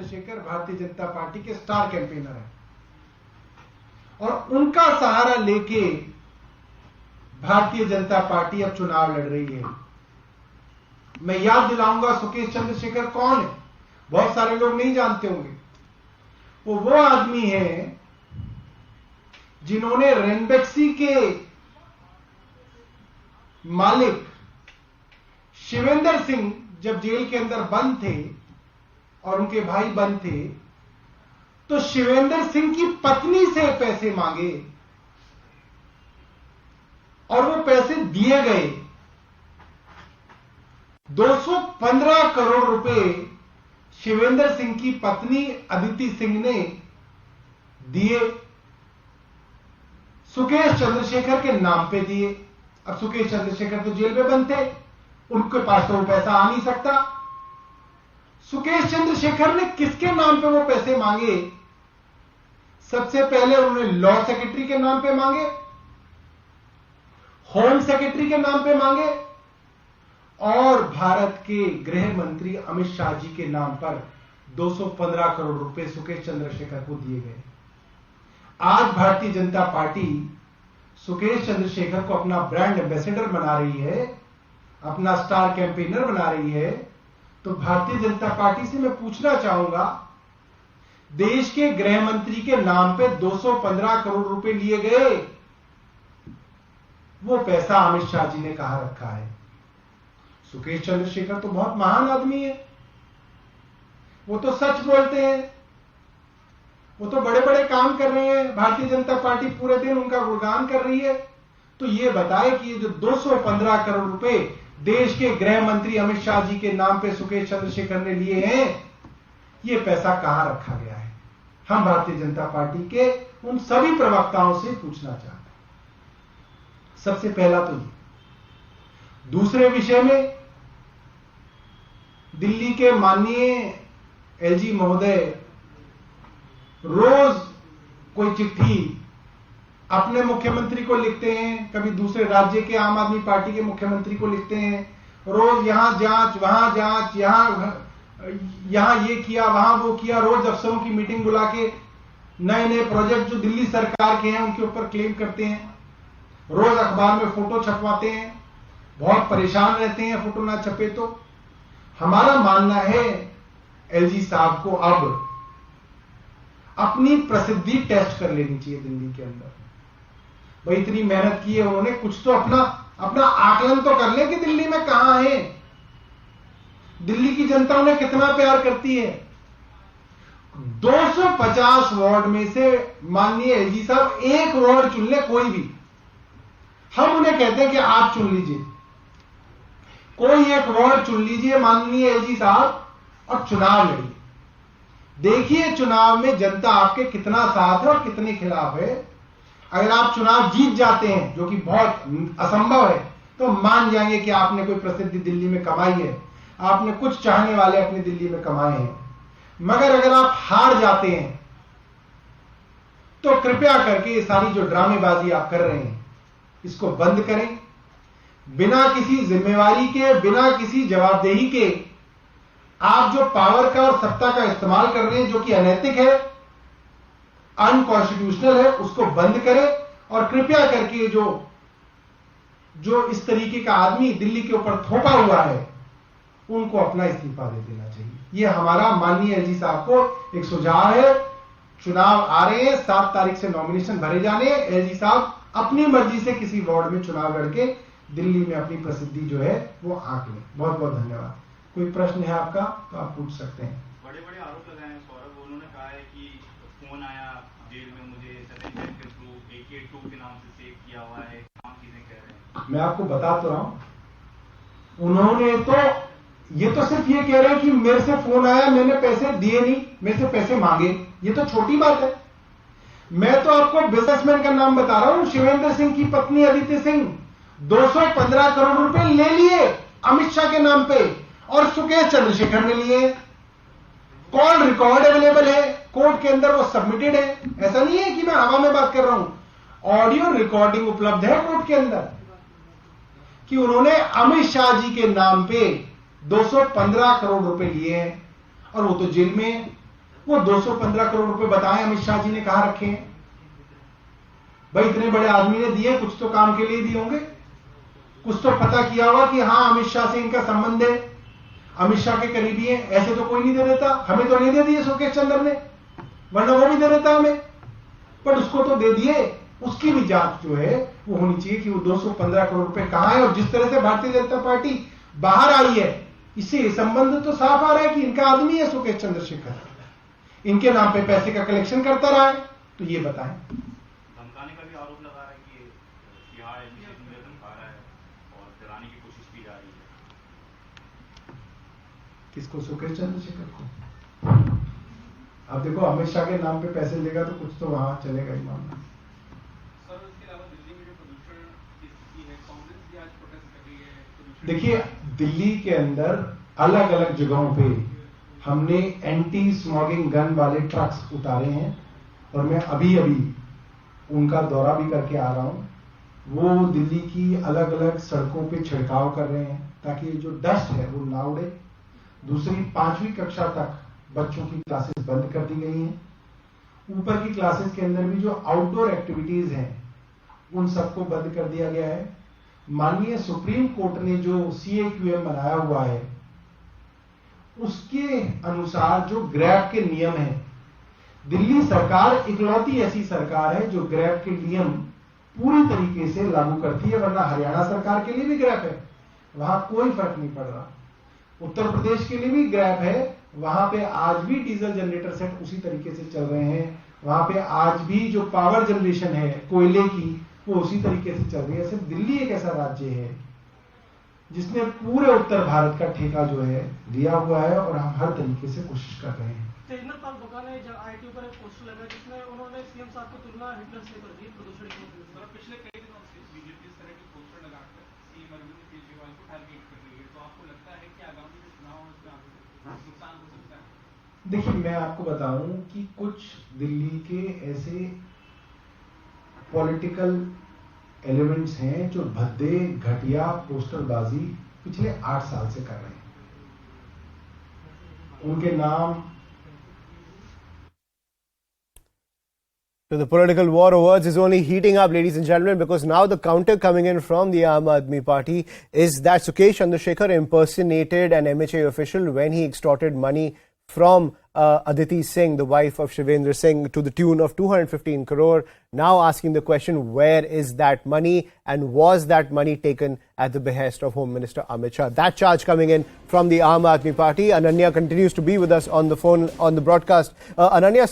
Chandrashekhar Bharatiya Janata party के star campaigner हैं और उनका सहारा लेके भारतीय जनता पार्टी अब चुनाव लड़ रही है। मैं याद दिलाऊंगा सुकेश चंद्रशेखर कौन है, बहुत सारे लोग नहीं जानते होंगे। वो आदमी है जिन्होंने रेनबेक्सी के मालिक शिवेंद्र सिंह जब जेल के अंदर बंद थे और उनके भाई बंद थे, तो शिवेंद्र सिंह की पत्नी से पैसे मांगे और वो पैसे दिए गए। 215 करोड़ रुपए शिवेंद्र सिंह की पत्नी अदिति सिंह ने दिए, सुकेश चंद्रशेखर के नाम पे दिए। अब सुकेश चंद्रशेखर तो जेल में बंद थे, उनके पास तो वो पैसा आ नहीं सकता। सुकेश चंद्रशेखर ने किसके नाम पे वो पैसे मांगे? सबसे पहले उन्होंने लॉ सेक्रेटरी के नाम पे मांगे, होम सेक्रेटरी के नाम पे मांगे और भारत के गृह मंत्री अमित शाह जी के नाम पर 215 करोड़ रुपए सुकेश चंद्रशेखर को दिए गए। आज भारतीय जनता पार्टी सुकेश चंद्रशेखर को अपना ब्रांड एम्बेसडर बना रही है, अपना स्टार कैंपेनर बना रही है। तो भारतीय जनता पार्टी से मैं पूछना चाहूंगा, देश के गृह मंत्री के नाम पे 215 करोड़ रुपए लिए गए, वो पैसा अमित शाह जी ने कहां रखा है? सुकेश चंद्रशेखर तो बहुत महान आदमी है, वो तो सच बोलते हैं, वो तो बड़े बड़े काम कर रहे हैं, भारतीय जनता पार्टी पूरे दिन उनका गुणगान कर रही है। तो ये बताए कि ये जो 215 करोड़ रुपए देश के गृह मंत्री अमित शाह जी के नाम पे सुकेश चंद्रशेखर ने लिए हैं, ये पैसा कहां रखा गया है? हम भारतीय जनता पार्टी के उन सभी प्रवक्ताओं से पूछना चाहते हैं। सबसे पहला तो ये। दूसरे विषय में, दिल्ली के माननीय एलजी महोदय रोज कोई चिट्ठी अपने मुख्यमंत्री को लिखते हैं, कभी दूसरे राज्य के आम आदमी पार्टी के मुख्यमंत्री को लिखते हैं, रोज यहां जांच, वहां जांच, यहां ये किया, वहां वो किया, रोज अफसरों की मीटिंग बुला के नए नए प्रोजेक्ट जो दिल्ली सरकार के हैं उनके ऊपर क्लेम करते हैं, रोज अखबार में फोटो छपवाते हैं, बहुत परेशान रहते हैं फोटो ना छपे तो। हमारा मानना है एलजी साहब को अब अपनी प्रसिद्धि टेस्ट कर लेनी चाहिए दिल्ली के अंदर। भाई इतनी मेहनत की है उन्होंने, कुछ तो अपना आकलन तो कर ले कि दिल्ली में कहां है, दिल्ली की जनता उन्हें कितना प्यार करती है। 250 वार्ड में से माननीय एलजी साहब एक वार्ड चुन ले, कोई भी, हम उन्हें कहते हैं कि आप चुन लीजिए, कोई एक वार्ड चुन लीजिए माननीय एलजी साहब और चुनाव लड़िए। देखिए चुनाव में जनता आपके कितना साथ है और कितने खिलाफ है। अगर आप चुनाव जीत जाते हैं, जो कि बहुत असंभव है, तो मान जाएंगे कि आपने कोई प्रसिद्धि दिल्ली में कमाई है, आपने कुछ चाहने वाले अपनी दिल्ली में कमाए हैं। मगर अगर आप हार जाते हैं तो कृपया करके ये सारी जो ड्रामेबाजी आप कर रहे हैं इसको बंद करें। बिना किसी जिम्मेवारी के, बिना किसी जवाबदेही के आप जो पावर का और सत्ता का इस्तेमाल कर रहे हैं, जो कि अनैतिक है, अनकॉन्स्टिट्यूशनल है, उसको बंद करें। और कृपया करके जो इस तरीके का आदमी दिल्ली के ऊपर थोपा हुआ है उनको अपना इस्तीफा दे देना चाहिए। यह हमारा माननीय एलजी साहब को एक सुझाव है। चुनाव आ रहे हैं, 7 तारीख से नॉमिनेशन भरे जाने, एलजी साहब अपनी मर्जी से किसी वार्ड में चुनाव लड़के दिल्ली में अपनी प्रसिद्धि जो है वो आंक लें। बहुत बहुत धन्यवाद। कोई प्रश्न है आपका तो आप पूछ सकते हैं। बड़े बड़े आरोप लगाए हैं सौरभ, उन्होंने कहा है कि फोन आया जेल में मुझे सचिन के थ्रू AK2 के नाम से सेव किया हुआ है, तमाम चीजें कह रहे हैं। मैं आपको बता तो रहा हूं, उन्होंने तो ये तो सिर्फ ये कह रहे हैं कि मेरे से फोन आया, मैंने पैसे दिए नहीं, मेरे से पैसे मांगे। ये तो छोटी बात है। मैं तो आपको बिजनेसमैन का नाम बता रहा हूं, शिवेंद्र सिंह की पत्नी अदिति सिंह 215 करोड़ रुपए ले लिए अमित शाह के नाम पे और सुकेश चंद्रशेखर ने लिए। कॉल रिकॉर्ड अवेलेबल है, कोर्ट के अंदर वो सबमिटेड है। ऐसा नहीं है कि मैं हवा में बात कर रहा हूं, ऑडियो रिकॉर्डिंग उपलब्ध है कोर्ट के अंदर कि उन्होंने अमित शाह जी के नाम पे 215 करोड़ रुपए लिए हैं और वो तो जेल में है। वो 215 करोड़ रुपए बताएं अमित शाह जी ने कहां रखे हैं? भाई इतने बड़े आदमी ने दिए, कुछ तो काम के लिए दिए होंगे, कुछ तो पता किया होगा कि हां अमित शाह से इनका संबंध है, अमित शाह के करीबी हैं। ऐसे तो कोई नहीं दे देता, हमें तो नहीं दे दिए शोकेश चंद्र ने, वरना वो भी दे देता हमें, पर उसको तो दे दिए। उसकी भी जांच जो है वो होनी चाहिए कि वो 215 करोड़ रुपए कहां है। और जिस तरह से भारतीय जनता पार्टी बाहर आई है, इससे संबंध तो साफ आ रहा है कि इनका आदमी है शोकेश चंद्रशेखर, इनके नाम पे पैसे का कलेक्शन करता रहा है। तो ये बताएं। धमकाने का भी आरोप लगा रहा है कि तिहाड़ एडमिशन में धमका रहा है और डराने की कोशिश की जा रही है। किसको? शोकेश चंद्रशेखर को। अब देखो अमित शाह के नाम पे पैसे लेगा तो कुछ तो वहां चलेगा ही मामला। सर इसके अलावा दिल्ली में जो प्रदूषण की स्थिति है, कांग्रेस भी आज प्रोटेस्ट कर रही है। देखिए दिल्ली के अंदर अलग अलग जगहों पे हमने एंटी स्मॉगिंग गन वाले ट्रक्स उतारे हैं और मैं अभी उनका दौरा भी करके आ रहा हूं। वो दिल्ली की अलग अलग सड़कों पे छिड़काव कर रहे हैं ताकि जो डस्ट है वो ना उड़े। दूसरी 5वीं कक्षा तक बच्चों की क्लासेस बंद कर दी गई हैं। ऊपर की क्लासेस के अंदर भी जो आउटडोर एक्टिविटीज हैं उन सबको बंद कर दिया गया है। माननीय सुप्रीम कोर्ट ने जो CAQM बनाया हुआ है उसके अनुसार जो ग्रैब के नियम हैं, दिल्ली सरकार इकलौती ऐसी सरकार है जो ग्रैब के नियम पूरी तरीके से लागू करती है, वरना हरियाणा सरकार के लिए भी ग्रैब है, वहां कोई फर्क नहीं पड़ रहा। उत्तर प्रदेश के लिए भी ग्रैब है, वहां पे आज भी डीजल जनरेटर सेट उसी तरीके से चल रहे हैं। वहां पे आज भी जो पावर जनरेशन है कोयले की वो उसी तरीके से चल रही है। सिर्फ दिल्ली एक ऐसा राज्य है जिसने पूरे उत्तर भारत का ठेका जो है लिया हुआ है और हम हर तरीके से कोशिश कर रहे हैं। तेजमल पाल बका ने IIT पर एक पोस्टर लगा जिसमें उन्होंने सीएम साहब की तुलना हिटलर से कर दी प्रदूषण की। पिछले कई दिनों से बीजेपी इस तरह के पोस्टर लगाकर सीएम अरविंद केजरीवाल को टारगेट कर रही है, तो आपको लगता है कि आगामी जो चुनाव है उसमें नुकसान हो सकता है? देखिए मैं आपको बताऊं कि कुछ दिल्ली के ऐसे पॉलिटिकल एलिमेंट्स हैं जो भद्दे घटिया पोस्टरबाजी पिछले 8 साल से कर रहे हैं। उनके नाम So the political war of words is only heating up, ladies and gentlemen, because now the counter coming in from the Aam Aadmi Party is that Sukesh Chandrasekhar impersonated an MHA official when he extorted money from Aditi Singh, the wife of Shivendra Singh, to the tune of 215 crore. Now asking the question, where is that money and was that money taken at the behest of Home Minister Amit Shah? That charge coming in from the Aam Aadmi Party. Ananya continues to be with us on the phone, on the broadcast. Ananya,